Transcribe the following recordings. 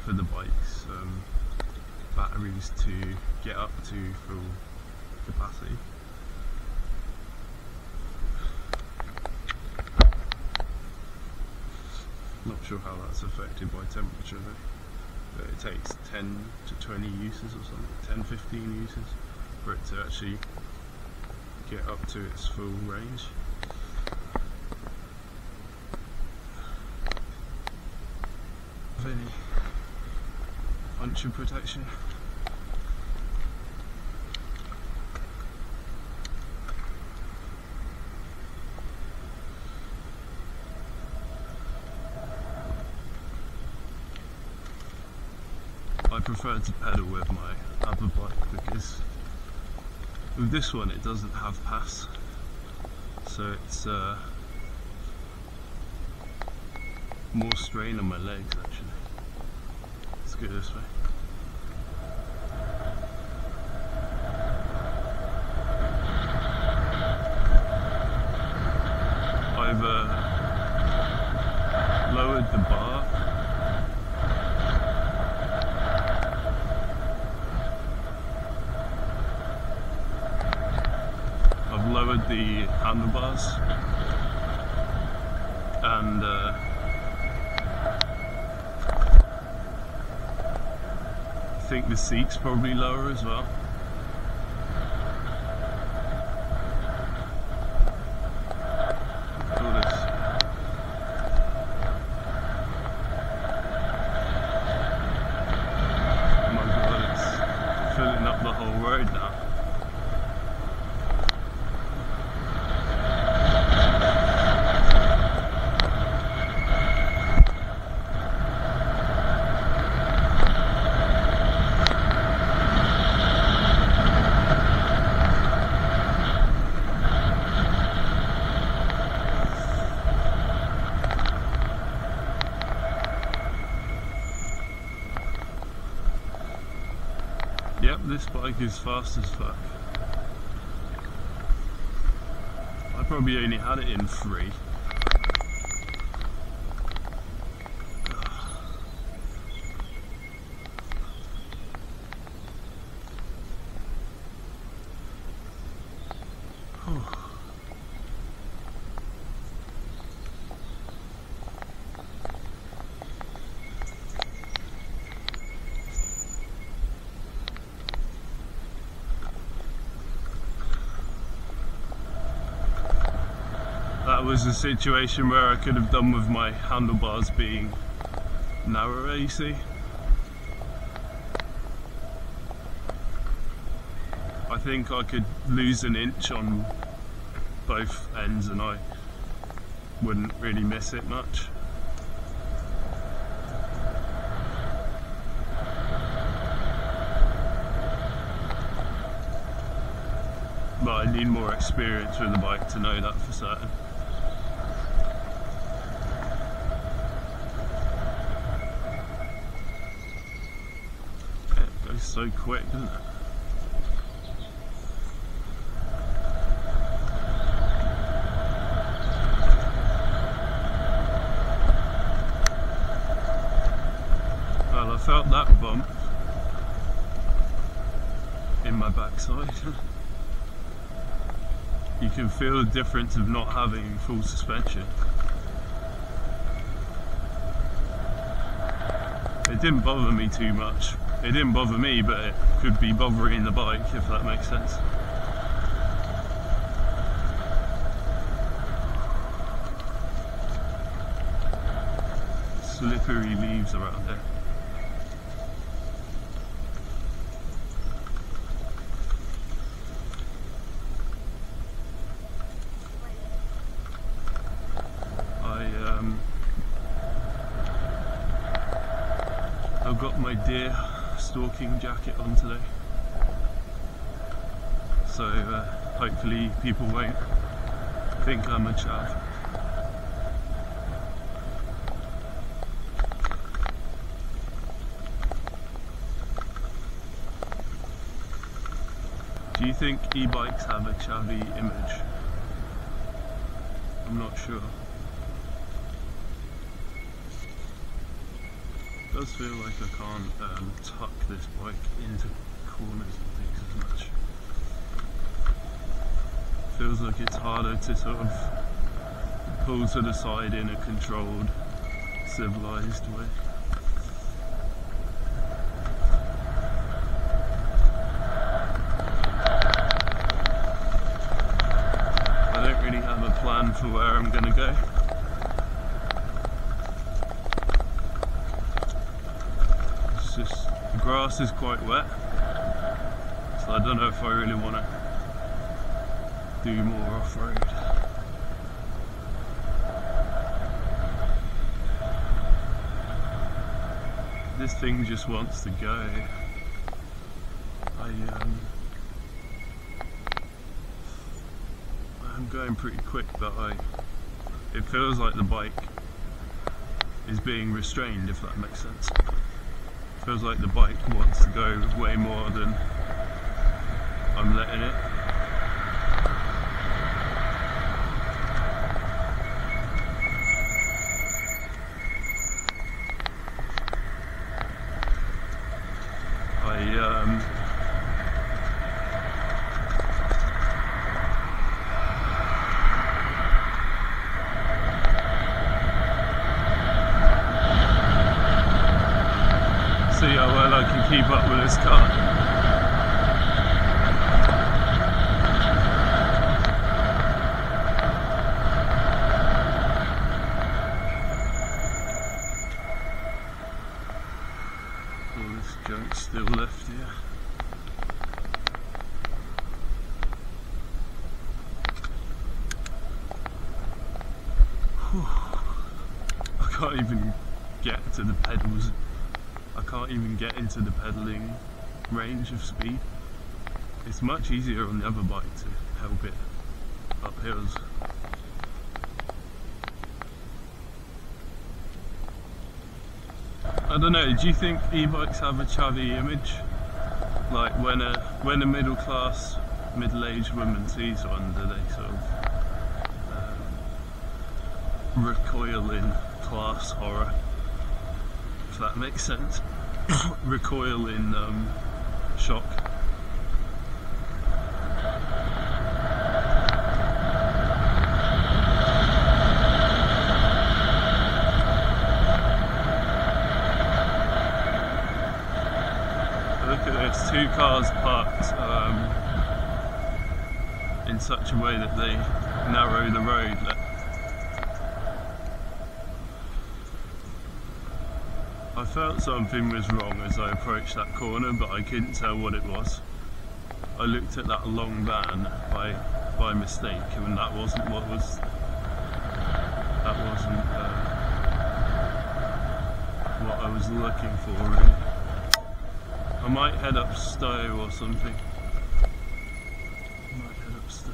for the bike's batteries to get up to full capacity. Not sure how that's affected by temperature though, but it takes 10 to 20 uses or something, 10-15 uses for it to actually get up to its full range. Any puncture protection? I prefer to pedal with my other bike because with this one it doesn't have pass, so it's more strain on my legs actually. Let's go this way. I've lowered the bar. I've lowered the handlebars and I think the seat's probably lower as well. Look at this. Oh my god, it's filling up the whole road now. Yep, this bike is fast as fuck. I probably only had it in 3. That was a situation where I could have done with my handlebars being narrower, you see. I think I could lose an inch on both ends and I wouldn't really miss it much. But I need more experience with the bike to know that for certain. It goes so quick, doesn't it? Well, I felt that bump in my backside. You can feel the difference of not having full suspension. It didn't bother me too much. It didn't bother me, but it could be bothering the bike, if that makes sense. Slippery leaves around here. I've got my deer stalking jacket on today, so hopefully people won't think I'm a chav. Do you think e-bikes have a chavvy image? I'm not sure. does feel like I can't tuck this bike into corners and things as much. Feels like it's harder to sort of pull to the side in a controlled, civilised way. I don't really have a plan for where I'm going to go. It's just, the grass is quite wet, so I don't know if I really want to do more off-road. This thing just wants to go. I'm going pretty quick, but it feels like the bike is being restrained, if that makes sense. It feels like the bike wants to go way more than I'm letting it. See how well I can keep up with this car. All this junk's still left here. I can't even get to the pedals. I can't even get into the pedalling range of speed. It's much easier on the other bike to help it up hills. I don't know, do you think e-bikes have a chavvy image? Like when a middle class, middle-aged woman sees one, do they sort of recoil in class horror? If that makes sense. Recoil in shock. Look at this, two cars parked in such a way that they narrow the road. I felt something was wrong as I approached that corner, but I couldn't tell what it was. I looked at that long van by mistake, and that wasn't what was. That wasn't what I was looking for. Really. I might head up Stowe or something. I might head up Stowe.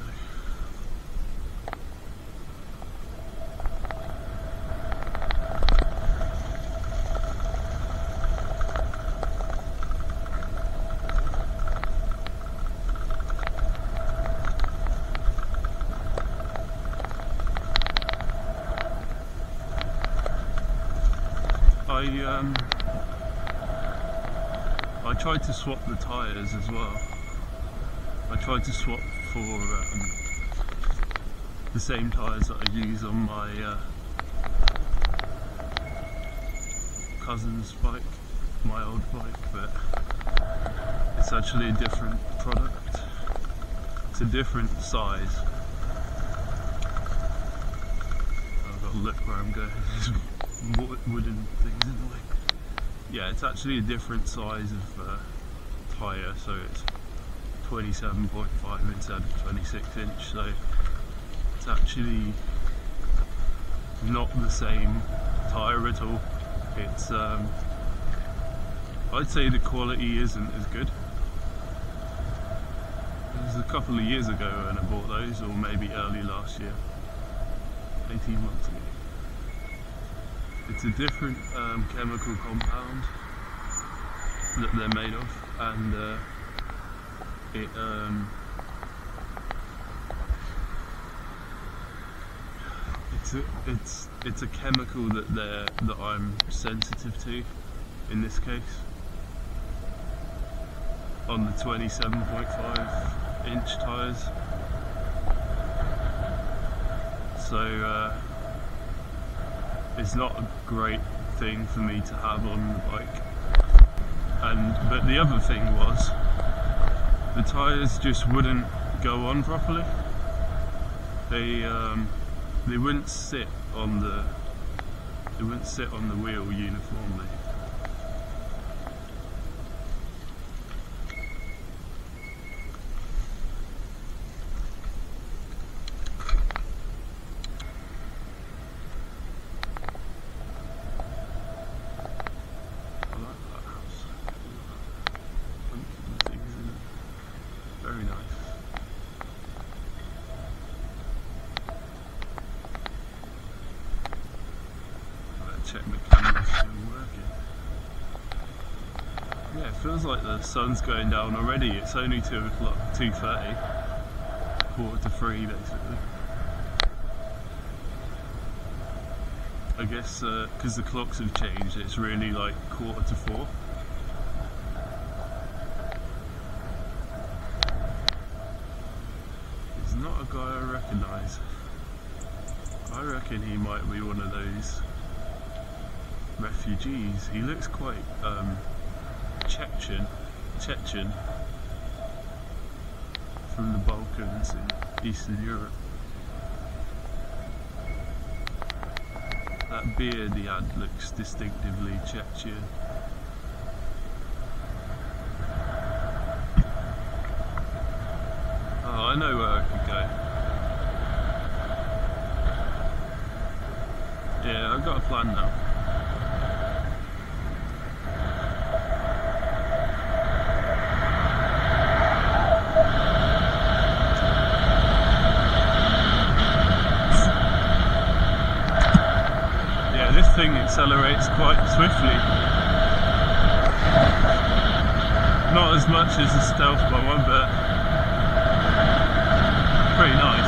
I tried to swap the tyres as well. I tried to swap for the same tyres that I use on my cousin's bike, my old bike, but it's actually a different product. It's a different size. I've got to look where I'm going. Wooden things in the way. Yeah, it's actually a different size of tyre, so it's 27.5 instead of 26 inch, so it's actually not the same tyre at all. It's I'd say the quality isn't as good. It was a couple of years ago when I bought those, or maybe early last year, 18 months ago. It's a different chemical compound that they're made of, and it's a chemical that I'm sensitive to, in this case, on the 27.5 inch tyres. So it's not a great thing for me to have on the bike. But the other thing was, the tyres just wouldn't go on properly. They wouldn't sit on the wheel uniformly. Very nice. I'll check my camera's still working. Yeah, it feels like the sun's going down already. It's only 2 o'clock, 2:30, 2:45 basically. I guess because the clocks have changed, it's really like 3:45. Not a guy I recognise. I reckon he might be one of those refugees. He looks quite Chechen from the Balkans in Eastern Europe. That beard he had looks distinctively Chechen. I know where I could go. Yeah, I've got a plan now. Yeah, this thing accelerates quite swiftly. Not as much as the Stealth one, but pretty nice.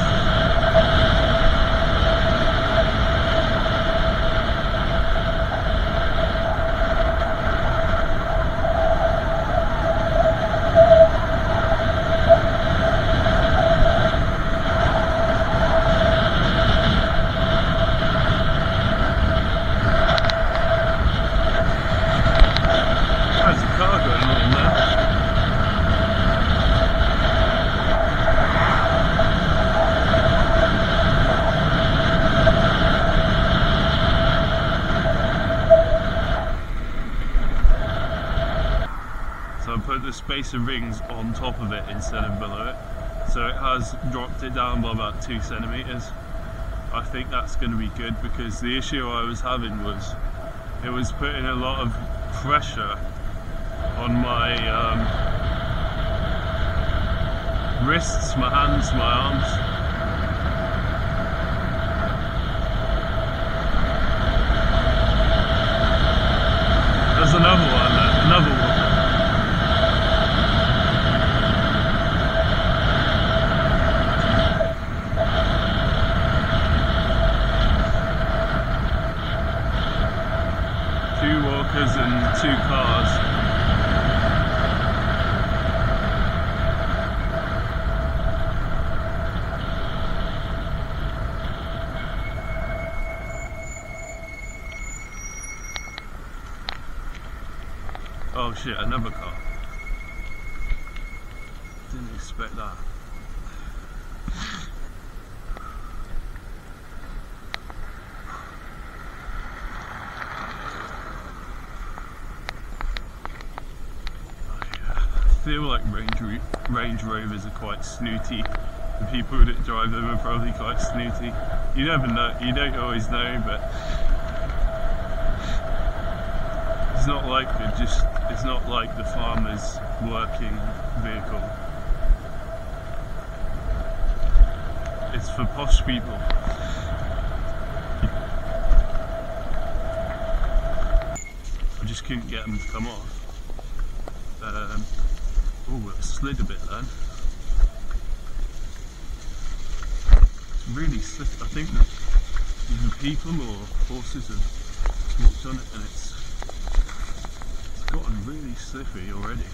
There's a car going on there. So I put the spacer rings on top of it instead of below it, so it has dropped it down by about 2 centimeters. I think that's going to be good, because the issue I was having was it was putting a lot of pressure on my wrists, my hands, my arms. There's another one there, another one. Two walkers and 2 cars. Oh shit, another car. Didn't expect that. I feel like Range Rovers are quite snooty. The people that drive them are probably quite snooty. You never know, you don't always know, but it's not like it's not like the farmer's working vehicle. It's for posh people. I just couldn't get them to come off. Oh, it slid a bit then. It's really slick. I think that either people or horses have walked on it, and it's slippy already.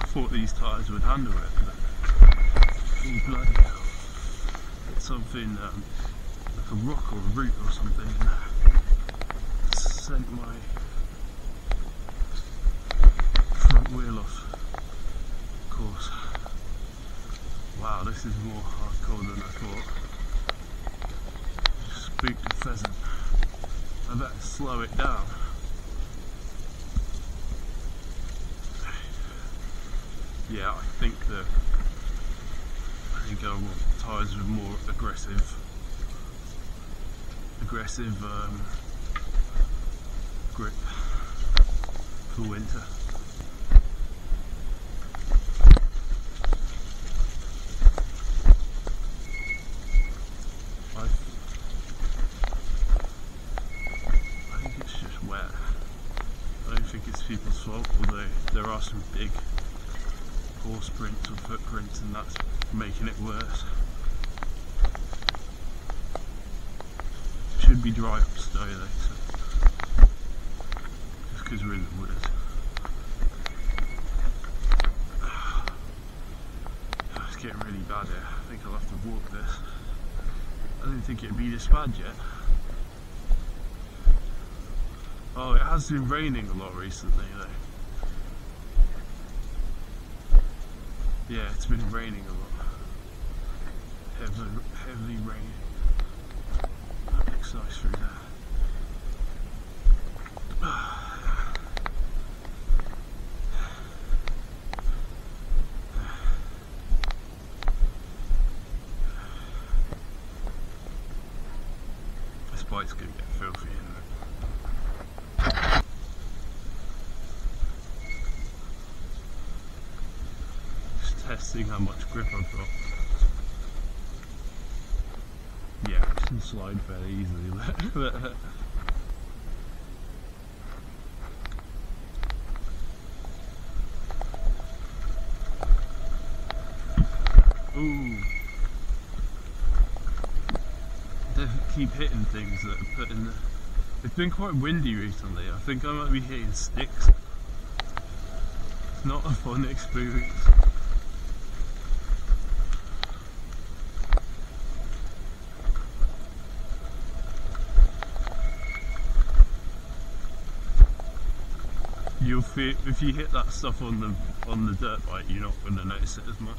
I thought these tyres would handle it, but oh bloody hell. It's something like a rock or a root or something in there. Sent my front wheel off course. Wow, this is more hardcore than I thought. Just spooked a pheasant. I better slow it down. Yeah, I think I want tyres with more aggressive grip for winter. I think it's just wet. I don't think it's people's fault, although there are some big horse prints or footprints and that's making it worse. It should be dry up Stowe though, so just because we're in the woods. It's getting really bad here. I think I'll have to walk this. I didn't think it'd be this bad yet. Oh, it has been raining a lot recently though. Yeah, it's been raining a lot. Heavily raining. That looks nice through there. This bike's gonna get filthy in there. Just testing how much grip I've got. Yeah, I can slide fairly easily there. Ooh. They keep hitting things that are put in the... It's been quite windy recently. I think I might be hitting sticks. It's not a fun experience. You'll feel, if you hit that stuff on the dirt bike, you're not going to notice it as much.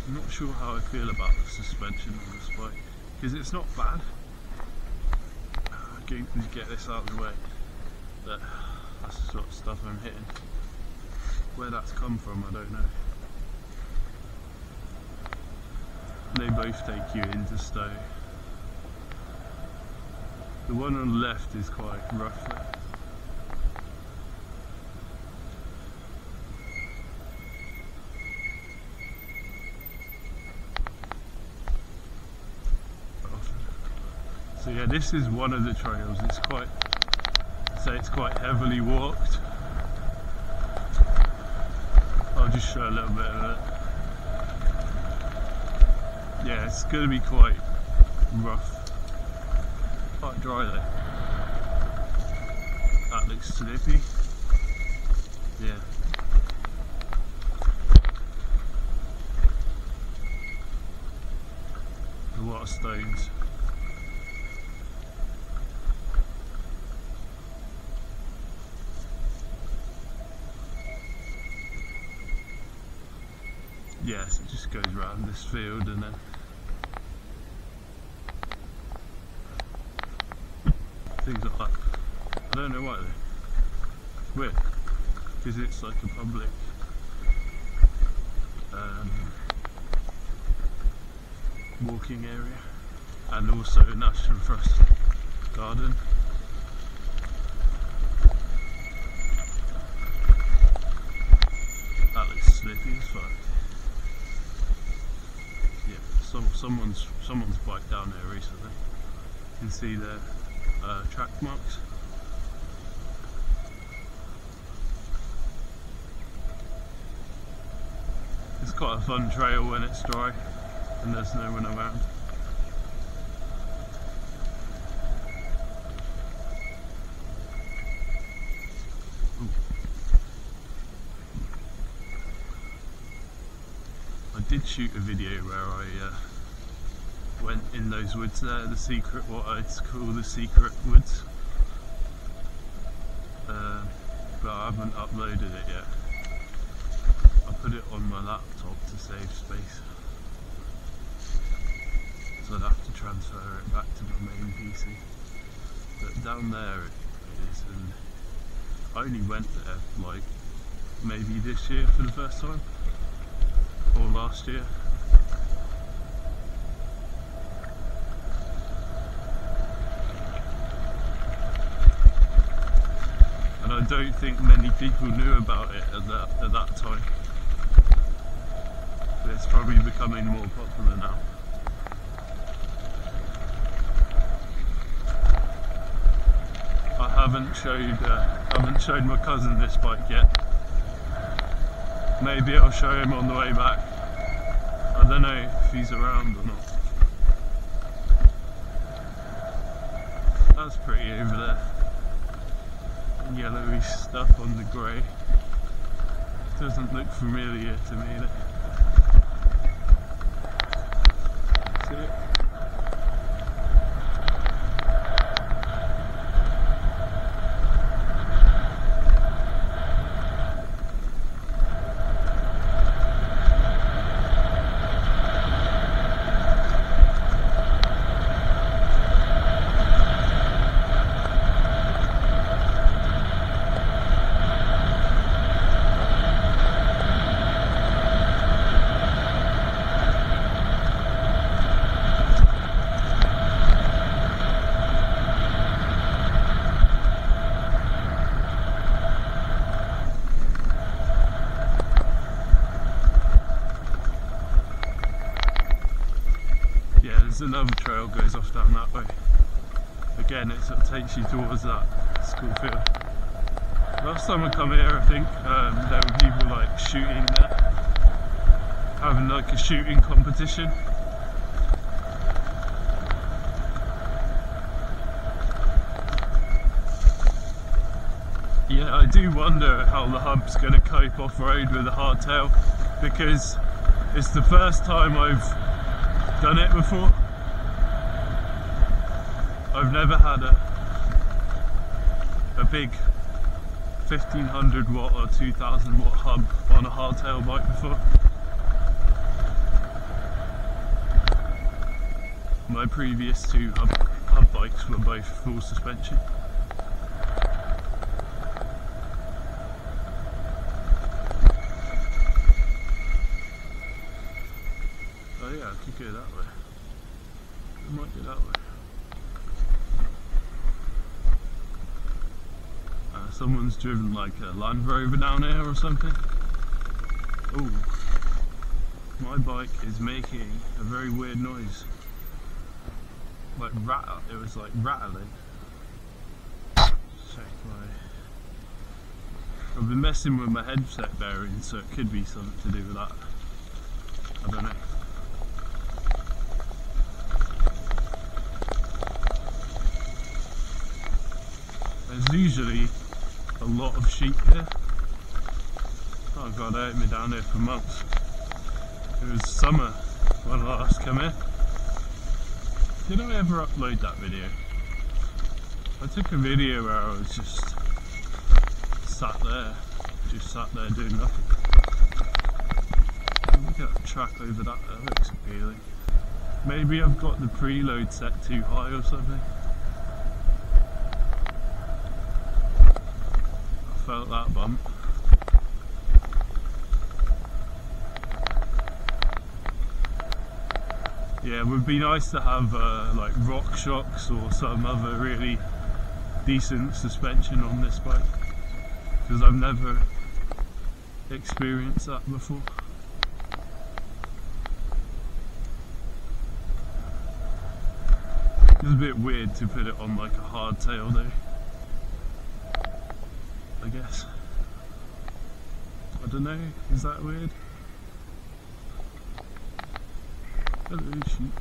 I'm not sure how I feel about the suspension on this bike, because it's not bad. I'm going to get this out of the way. But that's the sort of stuff I'm hitting. Where that's come from, I don't know. They both take you into Stowe. The one on the left is quite rough. So yeah, this is one of the trails. It's quite, it's quite heavily walked. I'll just show a little bit of it. Yeah, it's going to be quite rough, quite dry though. That looks slippy. Yeah. A lot of stones. Yes, it just goes around this field and then things like that. I don't know why though. It's weird. Because it's like a public walking area and also a National Trust garden. That looks slippy as fuck. Yeah, someone's biked down there recently. You can see the track marks. It's quite a fun trail when it's dry and there's no one around. I did shoot a video where I went in those woods there, the secret, what I'd call the secret woods, but I haven't uploaded it yet. I put it on my laptop to save space, so I'd have to transfer it back to my main PC. But down there it is, and I only went there like maybe this year for the first time, or last year. And I don't think many people knew about it at that time. But it's probably becoming more popular now. I haven't showed my cousin this bike yet. Maybe I'll show him on the way back. I don't know if he's around or not. That's pretty over there. Yellowy stuff on the grey. Doesn't look familiar to me though. See it? There's another trail goes off down that way. Again, it sort of takes you towards that school field. Last time I come here, I think there were people like shooting there, having like a shooting competition. Yeah, I do wonder how the hub's going to cope off-road with a hardtail, because it's the first time I've done it before. I've never had a big 1500 watt or 2000 watt hub on a hardtail bike before. My previous two hub bikes were both full suspension. Oh yeah, I could go that way. I might go that way. Someone's driven like a Land Rover down here or something. Oh, my bike is making a very weird noise. Like it was like rattling. Check I've been messing with my headset bearings, so it could be something to do with that. I don't know. There's usually a lot of sheep here. Oh god, they ate me down here for months. It was summer when I last came here. Did I ever upload that video? I took a video where I was just sat there doing nothing. Look at that track over that looks appealing. Maybe I've got the preload set too high or something. Felt that bump. Yeah, it would be nice to have like rock shocks or some other really decent suspension on this bike, because I've never experienced that before. It's a bit weird to put it on like a hardtail though, I guess. I don't know, is that weird? Hello, sheep.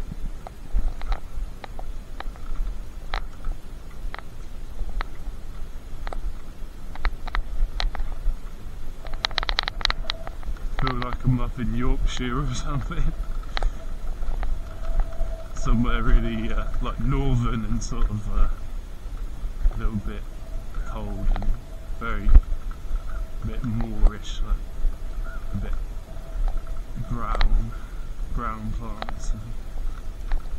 Feel like I'm up in Yorkshire or something. Somewhere really like northern and sort of a little bit cold and very a bit moorish, like a bit brown plants and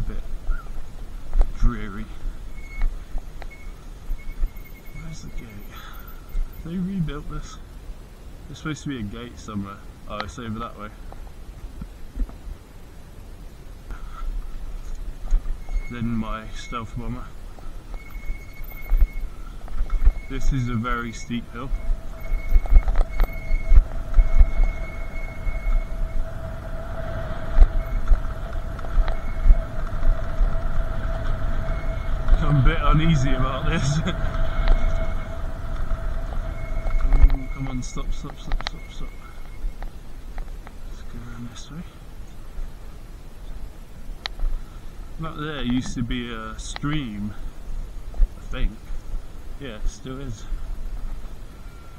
a bit dreary. Where's the gate? They rebuilt this. There's supposed to be a gate somewhere. Oh, it's over that way. Then my stealth bomber. This is a very steep hill. I'm a bit uneasy about this. Oh, come on, stop. Let's go around this way. Back there used to be a stream, I think. Yeah, it still is.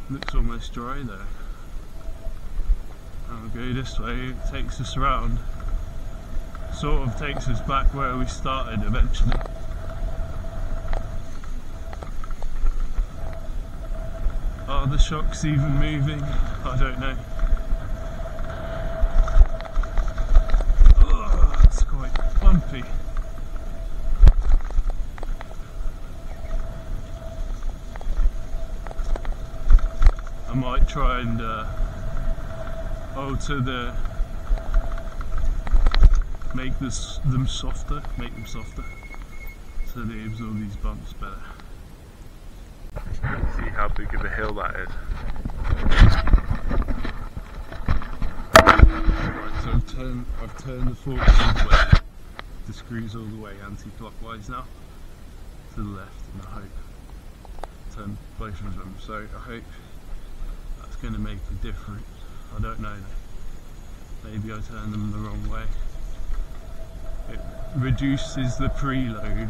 Looks almost dry though. I'll go this way, it takes us around. Sort of takes us back where we started eventually. Are the shocks even moving? I don't know. Oh, it's quite bumpy. I might try and alter make them softer, so they absorb these bumps better. Let's see how big of a hill that is. Right, so I've turned the forks all the way, the screws all the way anti-clockwise now, to the left, and I hope turn both of them. So I hope that's going to make a difference. I don't know though. Maybe I turn them the wrong way. It reduces the preload.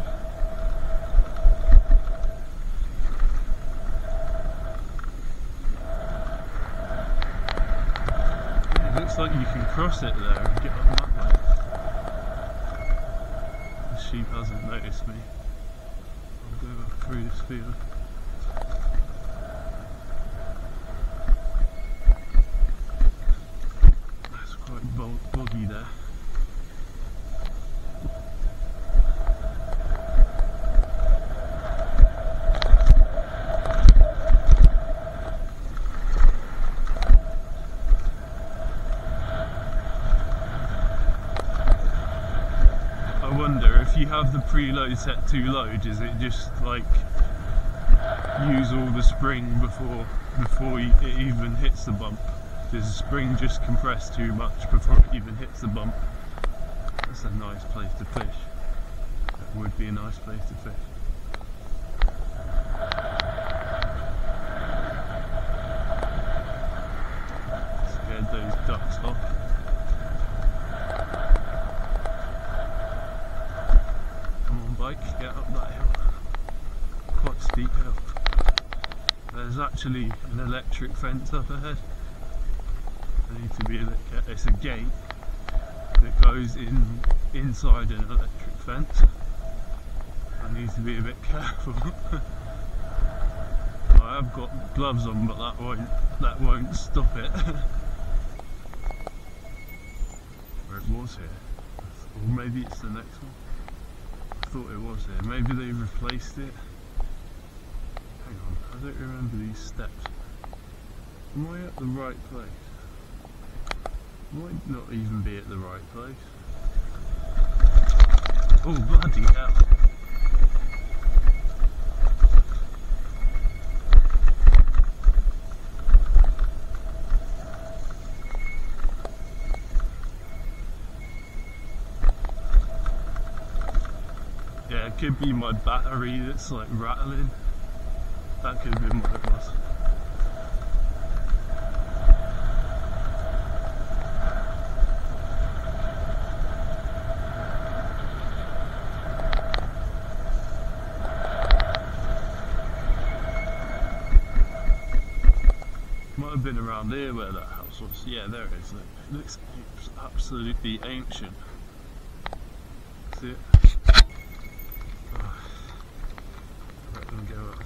It looks like you can cross it there and get up that way. The sheep hasn't noticed me. I'll go through this field. Boggy there. I wonder if you have the preload set too low, does it just like use all the spring before it even hits the bump? Does the spring just compress too much before it even hits the bump? That's a nice place to fish. That would be a nice place to fish. Scared those ducks off. Come on bike, get up that hill. Quite steep hill. There's actually an electric fence up ahead. There needs to be it's a gate that goes inside an electric fence. I need to be a bit careful. I have got gloves on, but that won't stop it. Or it was here, or maybe it's the next one. I thought it was here. Maybe they replaced it. Hang on, I don't remember these steps. Am I at the right place? Might not even be at the right place. Oh bloody hell. Yeah, it could be my battery that's like rattling. That could have been what it was. been around here where that house was. Yeah, there it is. Look. It looks absolutely ancient. See it? Oh, let them go up.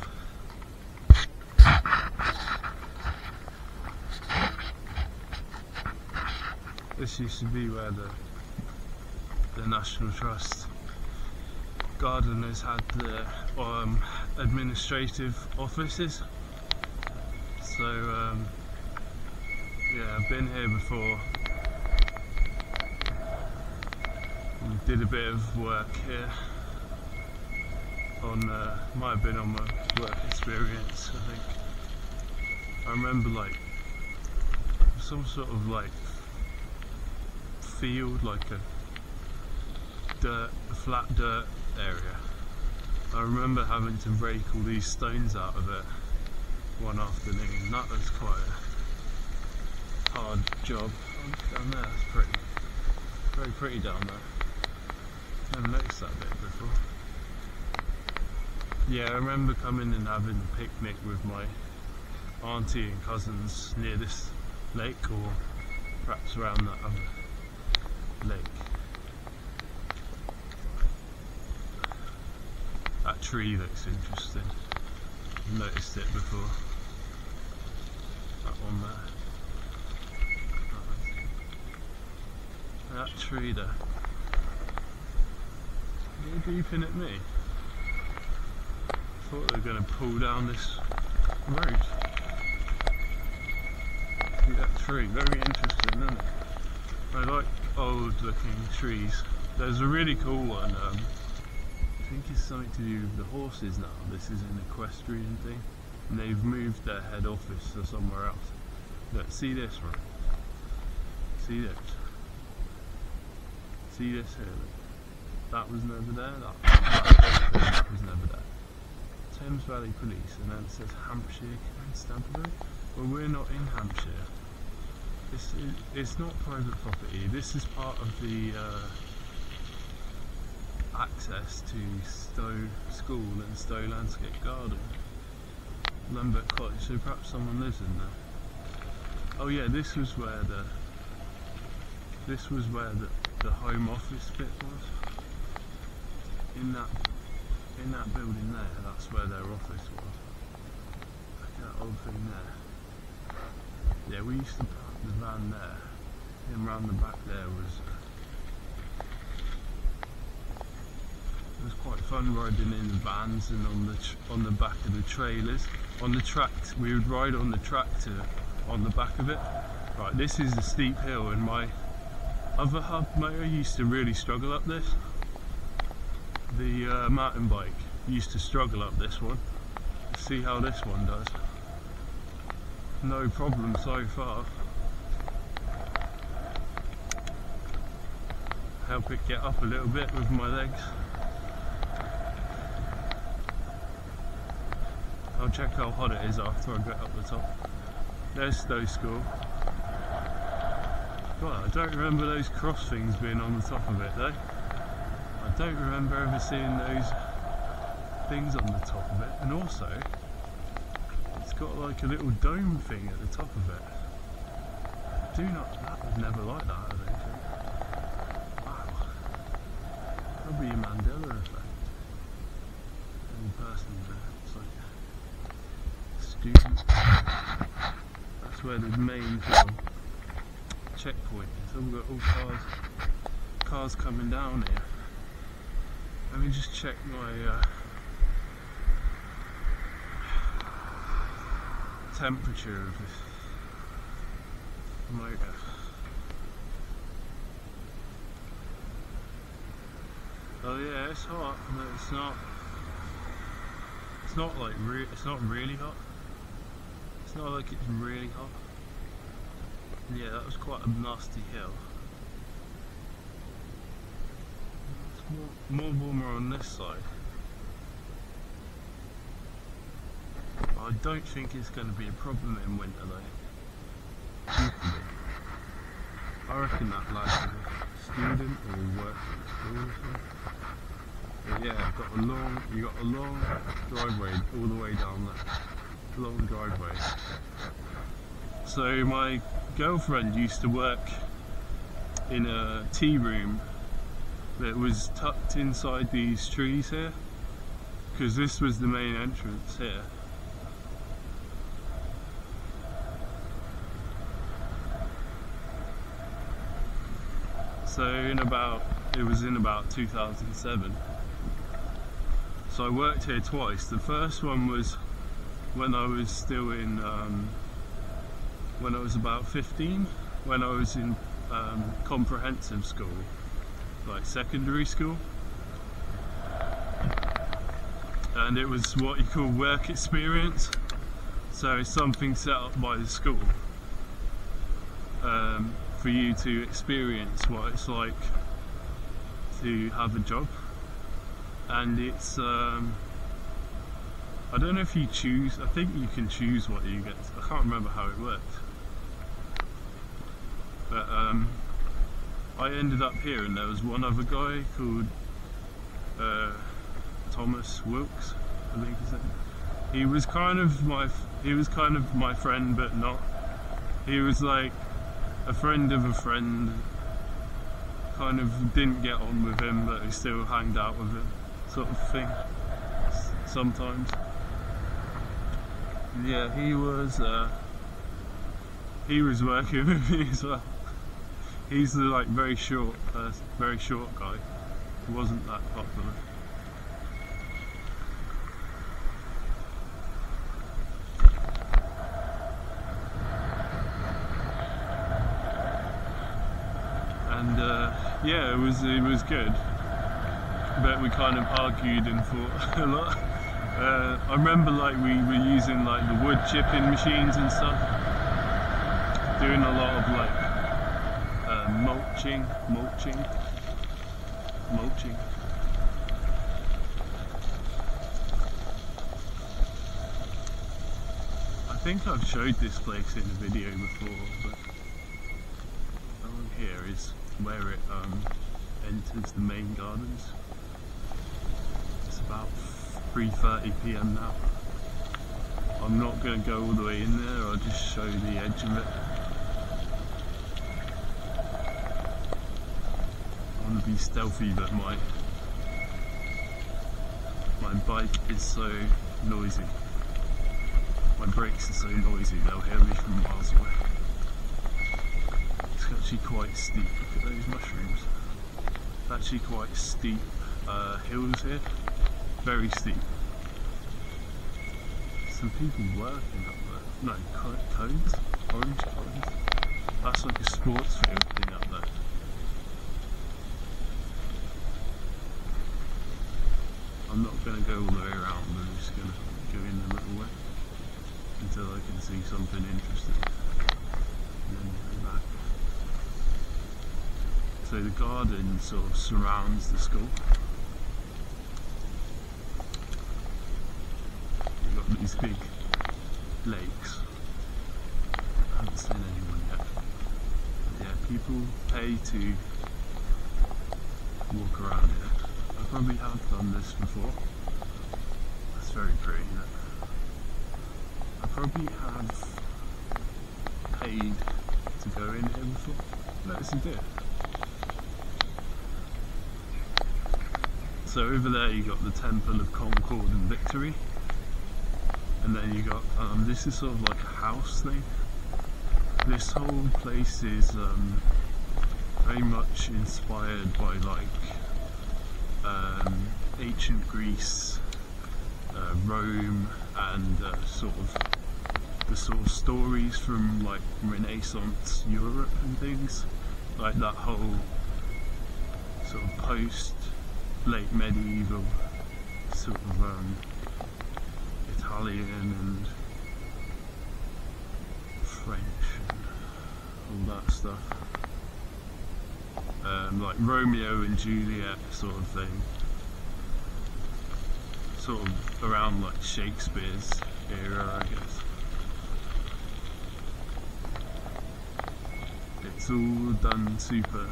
This used to be where the National Trust gardeners had the administrative offices. So yeah, I've been here before. We did a bit of work here on might have been on my work experience, I think. I remember like some sort of like field, like a flat dirt area. I remember having to rake all these stones out of it one afternoon. That was quite a hard job. Oh, down there, that's pretty, very pretty down there. Never noticed that bit before. Yeah, I remember coming and having a picnic with my auntie and cousins near this lake, or perhaps around that other lake. That tree looks interesting. I've noticed it before. That one there. That tree there. Are you beeping at me? I thought they were going to pull down this road. See that tree? Very interesting, isn't it? I like old looking trees. There's a really cool one. I think it's something to do with the horses now. This is an equestrian thing, and they've moved their head office to somewhere else. Look, see this one. See this. See this here. Look. That was never there. That was never there. Thames Valley Police, and then it says Hampshire Constabulary. Well, we're not in Hampshire. It's not private property. This is part of the access to Stowe School and Stowe Landscape Garden, Lambert Cottage. So perhaps someone lives in there. Oh yeah, this was where the Home Office bit was. In that building there, that's where their office was. Look at that old thing there. Yeah, we used to park the van there, and round the back there was it was quite fun riding in the vans and on the back of the trailers. On the tract, we would ride on the tractor on the back of it. Right, this is a steep hill, and my other hub motor used to really struggle up this. The mountain bike used to struggle up this one. Let's see how this one does. No problem so far. Help it get up a little bit with my legs. I'll check how hot it is after I get up the top. There's Stowe School. God, I don't remember those cross things being on the top of it though. I don't remember ever seeing those things on the top of it. And also, it's got like a little dome thing at the top of it. That was never like that, I don't think. Wow. Probably a Mandela effect. Any person there, it's like students. That's where the main checkpoint is. We've got all cars coming down here. Let me just check my temperature of this motor. Oh yeah, it's hot, but it's not like it's not really hot. It's not like it's really hot. Yeah, that was quite a nasty hill. It's more warmer on this side. I don't think it's going to be a problem in winter though. I reckon that lad's a student or working at school or something. But yeah, you got a long driveway all the way down there. Long driveway. So my girlfriend used to work in a tea room that was tucked inside these trees here, because this was the main entrance here. So it was in about 2007. So I worked here twice. The first one was when I was still in, when I was about 15, when I was in comprehensive school, like secondary school. And it was what you call work experience. So it's something set up by the school for you to experience what it's like to have a job. And it's I don't know if you choose, I think you can choose what you get. I can't remember how it worked, but I ended up here, and there was one other guy called Thomas Wilkes, I think his name. He was kind of my friend, but not. He was like a friend of a friend. Kind of didn't get on with him, but we still hanged out with him, sort of thing. Sometimes. Yeah, he was working with me as well. He's the like very short guy. He wasn't that popular. And yeah, it was good, but we kind of argued and fought a lot. I remember like we were using like the wood chipping machines and stuff, doing a lot of like mulching. I think I've showed this place in a video before, but along here is where it enters the main gardens. It's about 3:30 PM now. I'm not going to go all the way in there, I'll just show the edge of it. I want to be stealthy, but my bike is so noisy. My brakes are so noisy, they'll hear me from miles away. It's actually quite steep. Look at those mushrooms. It's actually quite steep hills here. Very steep. Some people working up there. No, cones? Orange cones? That's like a sports field thing up there. I'm not going to go all the way around, I'm just going to go in a little way until I can see something interesting. And then go back. So the garden sort of surrounds the school. You've got these big lakes. I haven't seen anyone yet. But yeah, people pay to walk around here. I probably have done this before. That's very pretty, isn't it? I probably have paid to go in here before. Let's do it. So over there you got the Temple of Concord and Victory, and then you got this is sort of like a house thing. This whole place is very much inspired by like ancient Greece, Rome, and sort of the sort of stories from like Renaissance Europe and things, like that whole sort of post late medieval sort of Italian and French and all that stuff, like Romeo and Juliet sort of thing, sort of around like Shakespeare's era, I guess. It's all done super.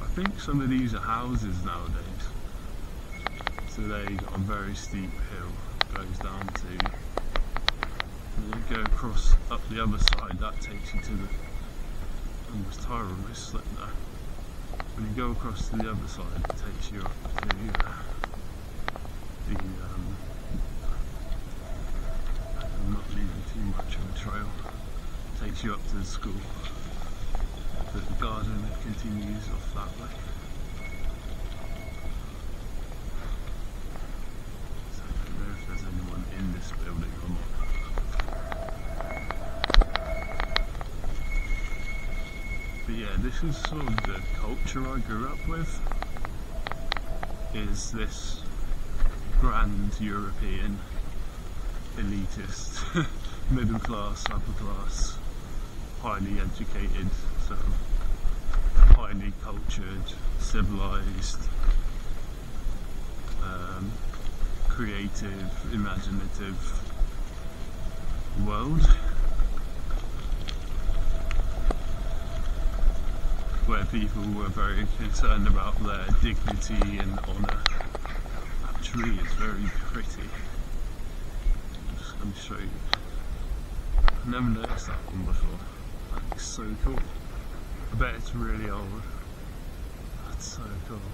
I think some of these are houses nowadays. So there you got a very steep hill, goes down to and then go across up the other side. That takes you to the tyre almost slipped now. When you go across to the other side, it takes you up to I'm not leaving too much of a trail. It takes you up to the school, but the garden continues off that way. So I don't know if there's anyone in this building or not. But yeah, this is sort of the culture I grew up with, is this grand European elitist, middle class, upper class, highly educated, sort of highly cultured, civilized, creative, imaginative world, where people were very concerned about their dignity and honour. That tree is very pretty. I'm just going to show you. I've never noticed that one before. That looks so cool. I bet it's really old. That's so cool.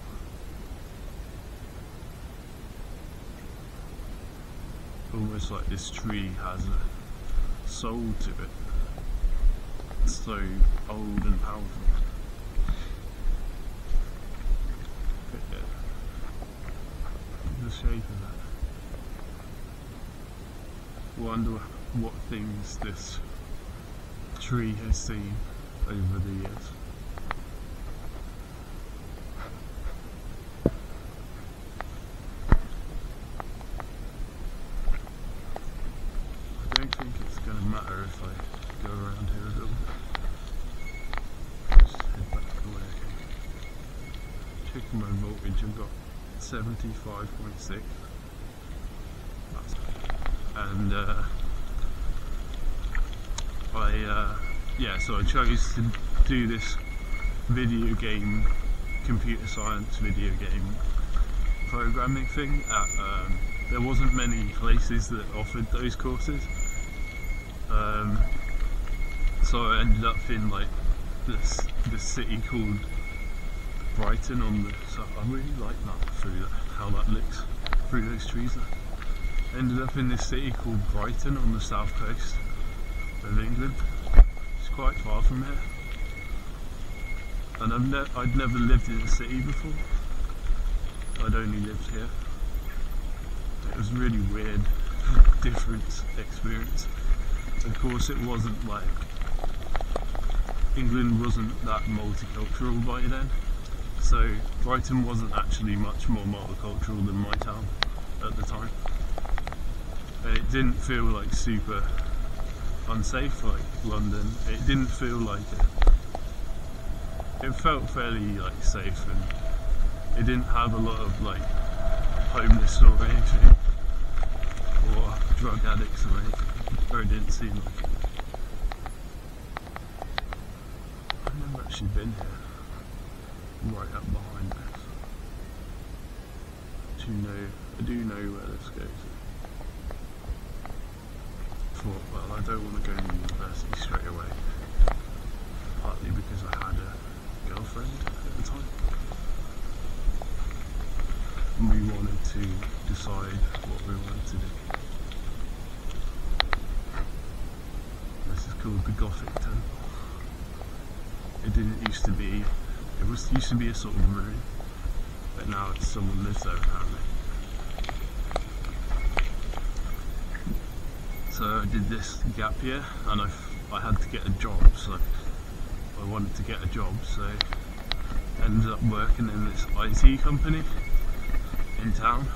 Almost like this tree has a soul to it. It's so old and powerful. The shape of that. Wonder what things this tree has seen over the years. I don't think it's going to matter if I go around here a little bit. Just head back the way I came. Checking my voltage, I've got 75.6, and so I chose to do this video game, computer science video game programming thing at, there wasn't many places that offered those courses, so I ended up in like this city called Brighton on the, so I really like that through how that looks through those trees there. Ended up in this city called Brighton on the south coast of England. It's quite far from here, and I'd never lived in a city before. I'd only lived here. It was a really weird, different experience. Of course, it wasn't like, England wasn't that multicultural by then. So Brighton wasn't actually much more multicultural than my town at the time. And it didn't feel like super unsafe like London. It didn't feel like it. It felt fairly like safe, and it didn't have a lot of like homeless or anything, or drug addicts or anything. Or it didn't seem like. I've never actually been here. Right up behind this. I do know where this goes. Thought, well, I don't want to go to university straight away. Partly because I had a girlfriend at the time. And we wanted to decide what we wanted to do. This is called the Gothic Temple. It didn't used to be. It used to be a sort of ruin, but now it's someone lives there apparently. So I did this gap year, and I had to get a job, so I wanted to get a job, so I ended up working in this IT company in town.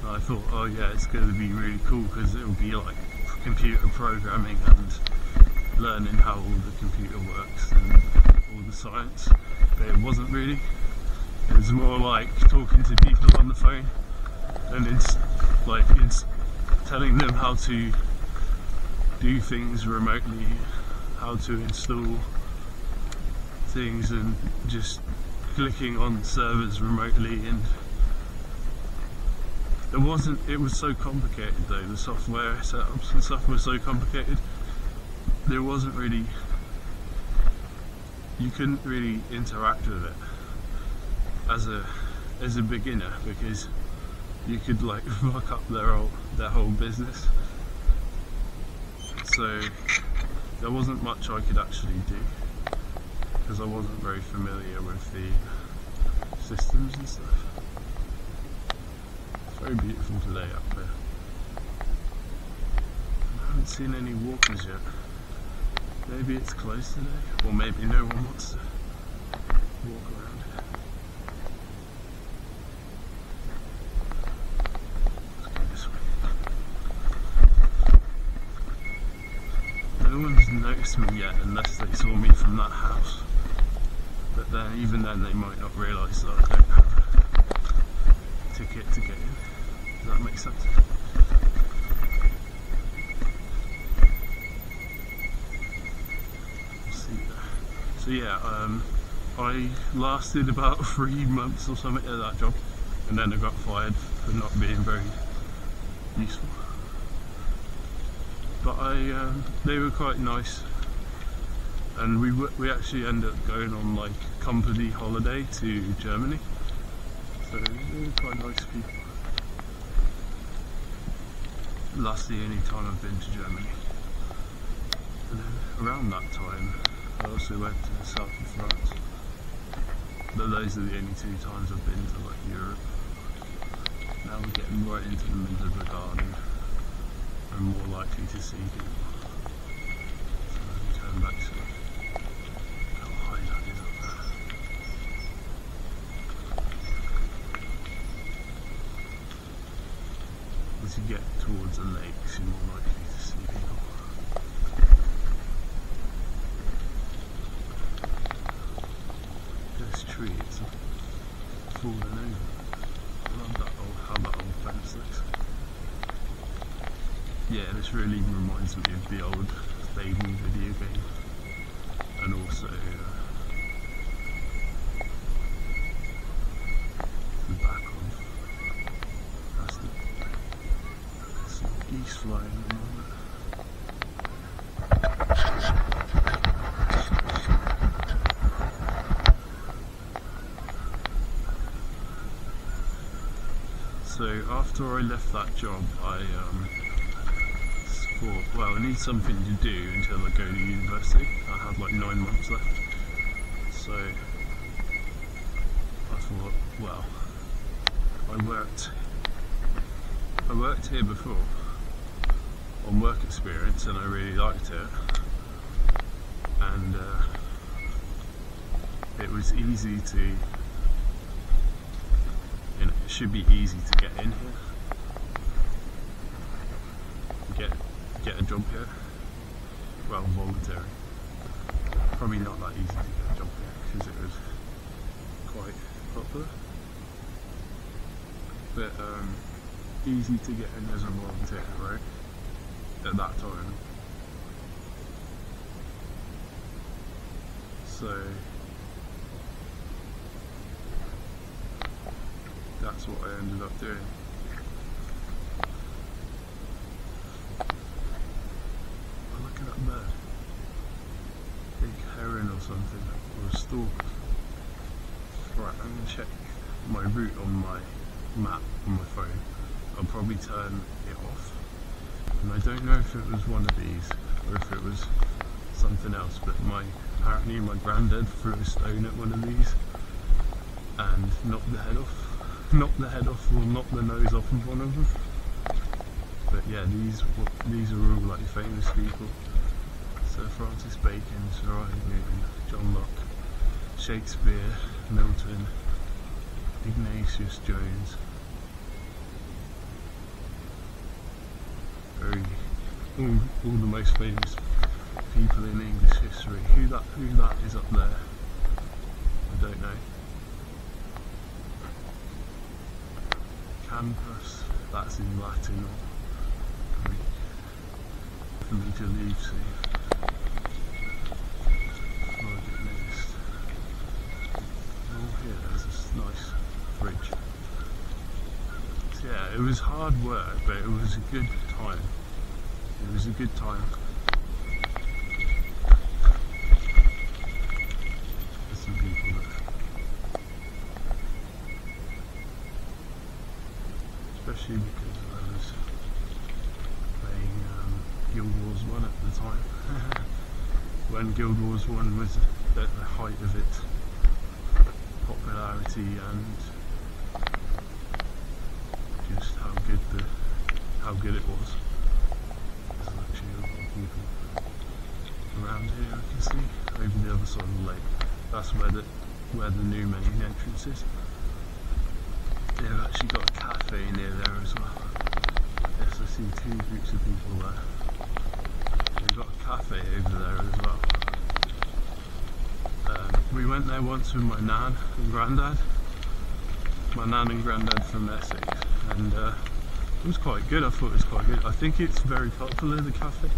And I thought, oh yeah, it's going to be really cool because it will be like computer programming and learning how all the computer works and all the science, but it wasn't really. It was more like talking to people on the phone, and it's telling them how to do things remotely, how to install things, and just clicking on servers remotely, and It wasn't. It was so complicated though. The software setups and stuff were so complicated. There wasn't really. You couldn't really interact with it as a beginner, because you could like fuck up their whole business. So there wasn't much I could actually do because I wasn't very familiar with the systems and stuff. It's very beautiful today up there. I haven't seen any walkers yet. Maybe it's closed today, or maybe no one wants to walk around. Let's go this way. No one's noticed me yet unless they saw me from that house. But then, even then, they might not realise that I don't have a ticket to get in. Does that make sense? So yeah, I lasted about 3 months or something at that job, and then I got fired for not being very useful. But they were quite nice, and we actually ended up going on like company holiday to Germany. So they were quite nice people. That's the only time I've been to Germany. And then around that time, I also went to the south of France, but those are the only 2 times I've been to like Europe. Now we're getting right into the middle of the garden and more likely to see people. So let me turn back to how high that is up there. As you get towards the lakes, you're more likely to see people. This tree is fallen over. I love that how that old fence looks. Yeah, this really reminds me of the old Fable video game, and also the back of that's some geese flying along it. So after I left that job, I thought, well, I need something to do until I go to university. I had like 9 months left. So I thought, well, I worked here before on work experience, and I really liked it. And it was easy to, it should be easy to get in here, get a job here. Well, voluntary. Probably not that easy to get a job here because it was quite popular, but easy to get in as a volunteer, right? At that time. So that's what I ended up doing. Oh, look at that bird. Big heron or something, or a stork. Right, I'm going to check my route on my map on my phone. I'll probably turn it off. And I don't know if it was one of these or if it was something else, but apparently my granddad threw a stone at one of these and knocked the head off. Knocked the head off, or knocked the nose off of one of them. But yeah, these are all like famous people. Sir Francis Bacon, Sir Isaac Newton, John Locke, Shakespeare, Milton, Ignatius Jones. All the most famous people in English history. Who that is up there, I don't know. Campus, that's in Latin or Greek. For me to leave soon. Before I get noticed. Oh, here, there's this nice bridge. So yeah, it was hard work, but it was a good time. It was a good time. There's some people there. Especially because I was playing Guild Wars 1 at the time. When Guild Wars 1 was at the height of its popularity and just how good it was. There's actually a lot of people around here I can see, over the other side of the lake. That's where the new main entrance is. They've actually got a cafe near there as well. Yes, I see two groups of people there. They've got a cafe over there as well. We went there once with my nan and granddad. My nan and granddad from Essex, and it was quite good. I thought it was quite good. I think it's very popular, the cafe.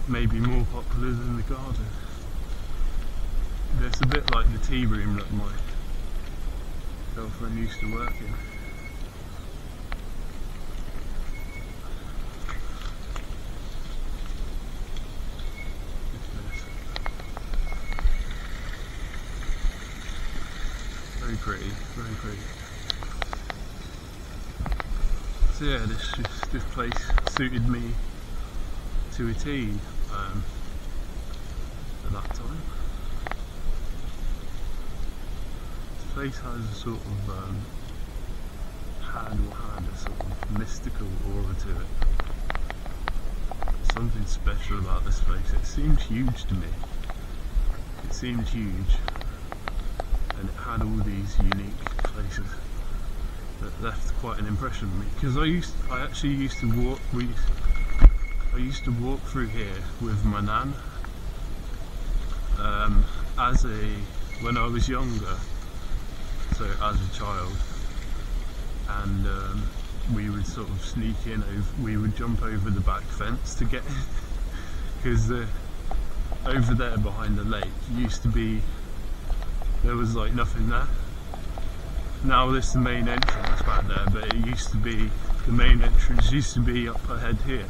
Maybe more popular than the garden. It's a bit like the tea room that my girlfriend used to work in. Very pretty, very pretty. So yeah, this place suited me to a T at that time. This place has a sort of had a sort of mystical aura to it. Something special about this place. It seemed huge to me. It seemed huge. And it had all these unique places that left quite an impression on me. Because I actually used to walk. I used to walk through here with my nan when I was younger, so as a child, and we would sort of sneak in. We would jump over the back fence to get in, because over there behind the lake used to be. There was like nothing there. Now this is the main entrance back there, but it used to be, the main entrance used to be up ahead here,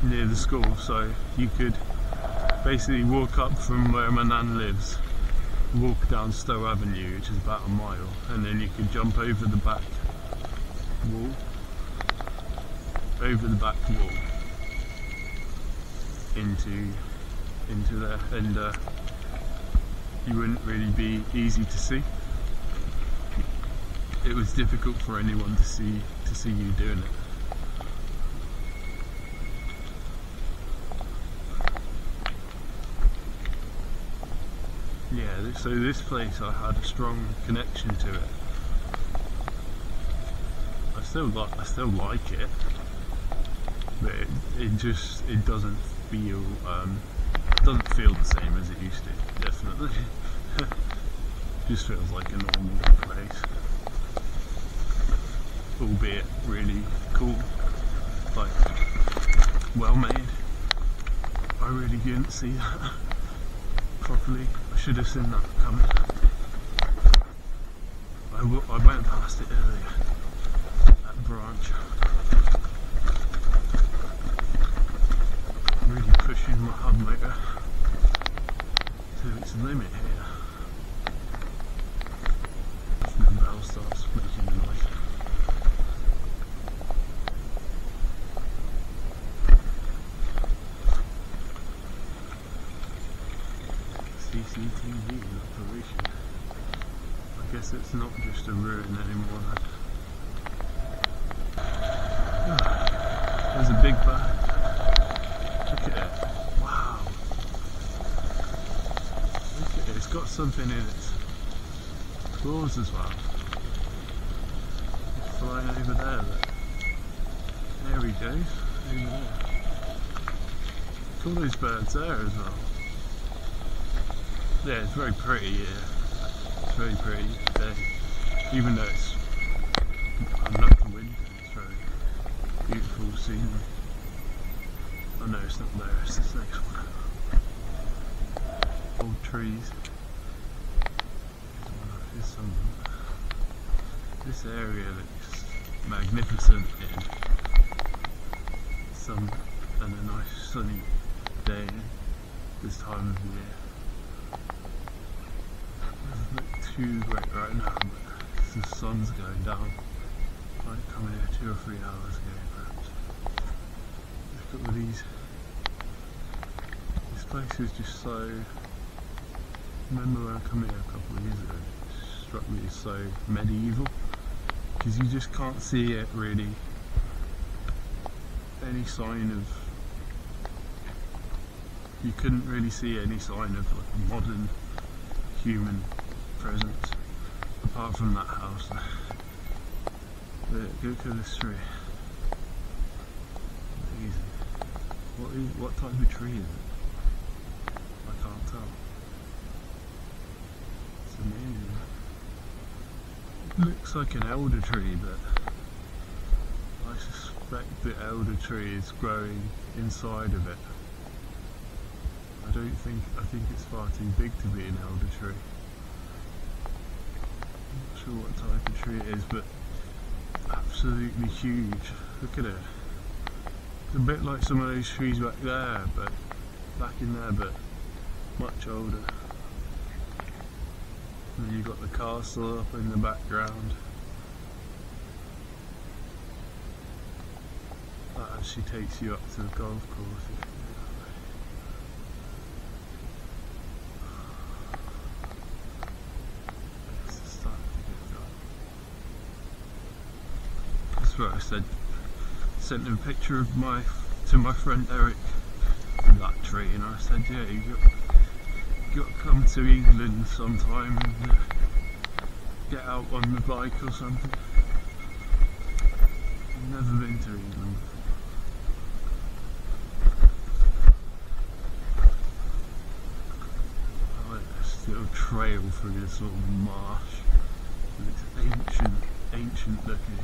near the school, so you could basically walk up from where my nan lives, walk down Stowe Avenue, which is about a mile, and then you could jump over the back wall, into there, and you wouldn't really be easy to see. It was difficult for anyone to see you doing it. Yeah, so this place, I had a strong connection to it. I still like it, but it doesn't feel the same as it used to. Definitely. Just feels like a normal place, albeit really cool, like well made. I really didn't see that properly. I should have seen that coming. I went past it earlier, that branch. Really pushing my hub motor to its limit here. And the bell starts making a noise. CCTV in operation. I guess it's not just a ruin anymore then. There's a big bird. Look at it. Wow. Look at it. It's got something in its claws as well. It's flying over there. Look. There he goes. Over there. Look at all those birds there as well. Yeah, it's very pretty, yeah. It's very pretty day. Even though it's not the wind, it's very beautiful scenery. Oh no, it's not there, it's this next one. Old trees. Here's some of them. This area looks magnificent in some and a nice sunny day this time of year. Doesn't look too great right now, but the sun's going down. Might come here 2 or 3 hours ago perhaps. Look at all these. This place is just so. Remember when I come here a couple of years ago, it struck me as so medieval, because you just can't see it really, any sign of, you couldn't really see any sign of like modern human presence, apart from that house there. Go to this tree. Amazing. What type of tree is it? I can't tell. It's amazing. It looks like an elder tree, but I suspect the elder tree is growing inside of it. I think it's far too big to be an elder tree. I'm not sure what type of tree it is, but absolutely huge. Look at it. It's a bit like some of those trees back there, but back in there, but much older. And then you've got the castle up in the background. That actually takes you up to the golf course. That's what I said. Sent him a picture of to my friend Eric in that tree, and I said, yeah, you got to come to England sometime and get out on the bike or something. I've never been to England. I like this little trail through this little marsh. It's ancient looking.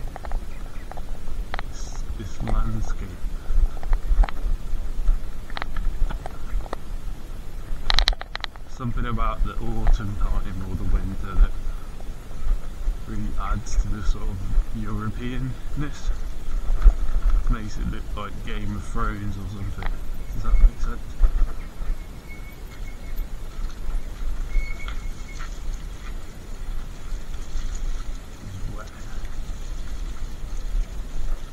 This landscape. Something about the autumn time or the winter that really adds to the sort of Europeanness. Makes it look like Game of Thrones or something. Does that make sense? It's wet.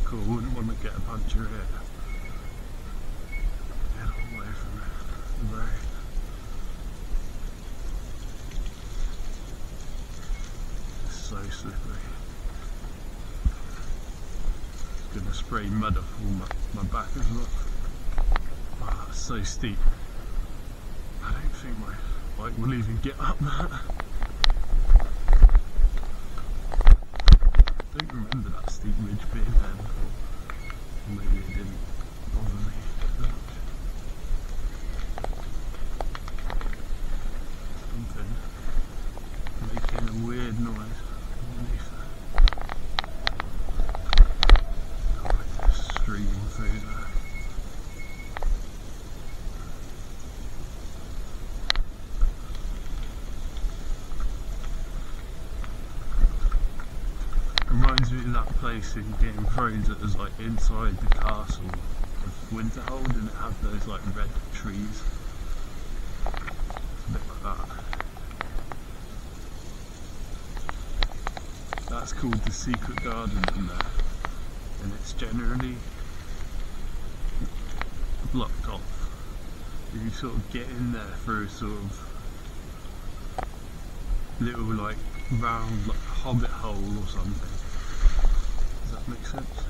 Cool, wouldn't want to get a puncture here. Get away from the road. So slippery. It's going to spray mud off all my back as well. Wow, that's so steep. I don't think my bike will even get up that. I don't remember that steep ridge being there before. Or maybe it didn't bother me that much. Something making a weird noise. Stream through there. Reminds me of that place in Game of Thrones that was like inside the castle of Winterhold, and it had those like red trees. It's a bit like that. That's called the Secret Garden in there, and it's generally blocked off. You sort of get in there through a sort of little like round like hobbit hole or something. Does that make sense?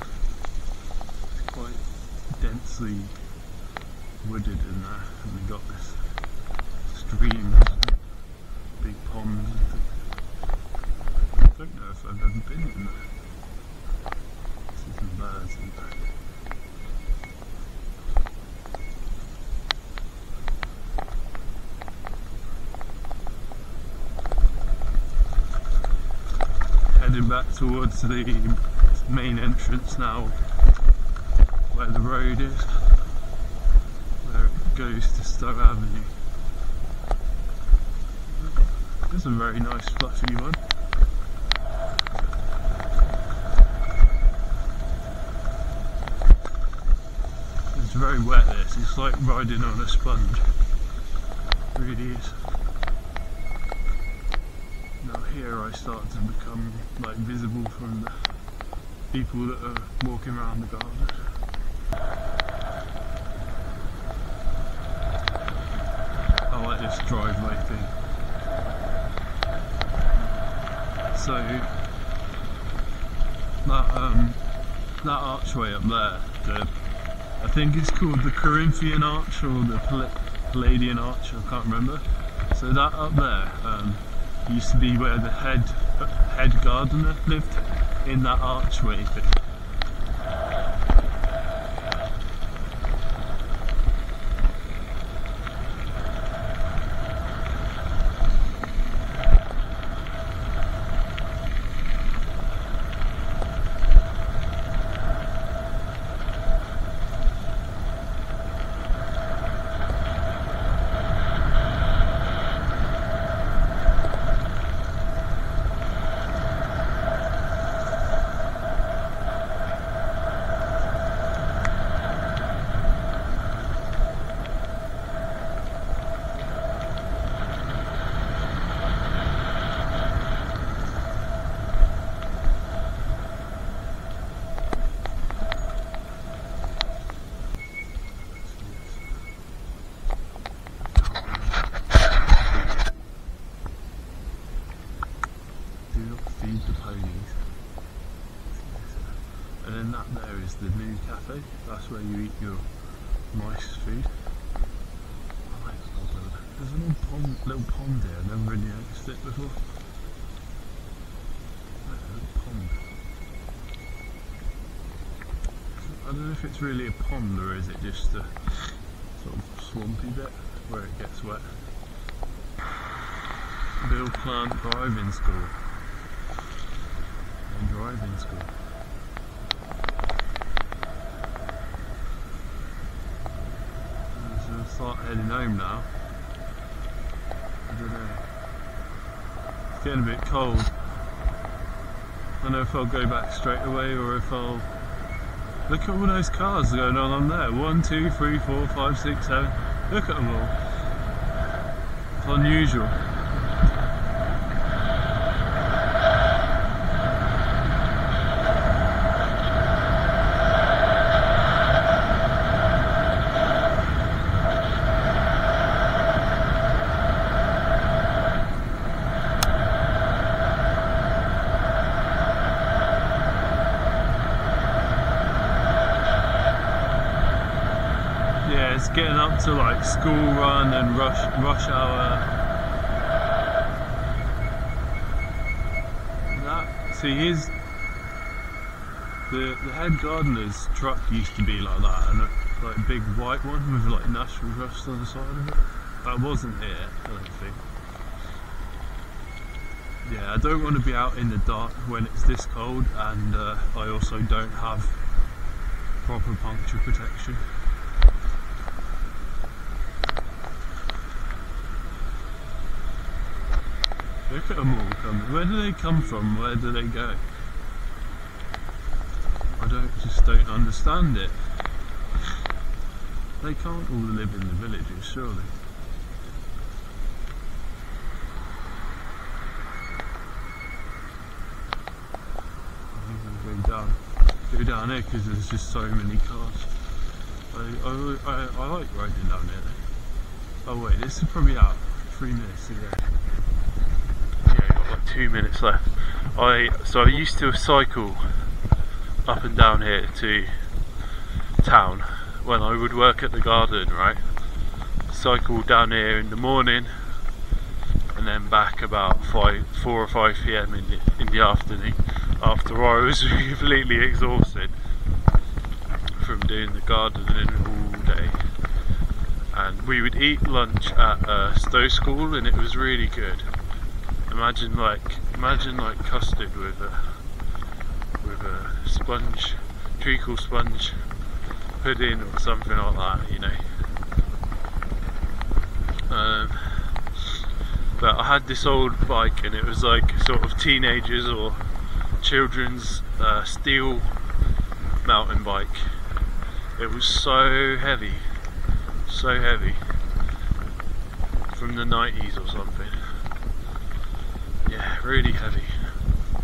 It's quite densely wooded in there, and we got this streams, big ponds and things. I don't know if I've ever been in there. There's some birds in there. Heading back towards the main entrance now, where the road is, where it goes to Stowe Avenue. There's a very nice fluffy one. very wet this, it's like riding on a sponge. It really is. Now here I start to become like visible from the people that are walking around the garden. I like this driveway thing. So that archway up there, I think it's called the Corinthian Arch or the Palladian Arch, I can't remember. So that up there used to be where the head gardener lived, in that archway thing. Feed the ponies. And then that there is the new cafe. That's where you eat your nice food. Oh my God, there's a little pond here. I've never really noticed it before. A little pond. I don't know if it's really a pond or is it just a sort of swampy bit where it gets wet. Bill Plant Driving School. Driving school. So I'll start heading home now. I don't know. It's getting a bit cold. I don't know if I'll go back straight away or if I'll... Look at all those cars going on there. 1, 2, 3, 4, 5, 6, 7. Look at them all. It's unusual. It's getting up to like school run and rush hour. See, here's the head gardener's truck used to be like that, and like a big white one with like National Trust on the side of it. That wasn't it, I don't think. Yeah, I don't want to be out in the dark when it's this cold, and I also don't have proper puncture protection. Look at them all coming. Where do they come from? Where do they go? I just don't understand it. They can't all live in the villages, surely. I'm going to go down here because there's just so many cars. I like riding down here. Oh wait, this is probably out 3 minutes to go. 2 minutes left. So I used to cycle up and down here to town when I would work at the garden, right? Cycle down here in the morning and then back about 4 or 5 PM in the afternoon, after I was completely exhausted from doing the gardening all day. And we would eat lunch at Stowe School and it was really good. Imagine like custard with a sponge, treacle sponge pudding or something like that, you know. But I had this old bike and it was like sort of teenagers or children's steel mountain bike, It was so heavy, from the 90s or something. Yeah, really heavy.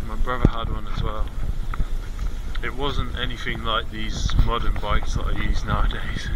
My brother had one as well. It wasn't anything like these modern bikes that I use nowadays.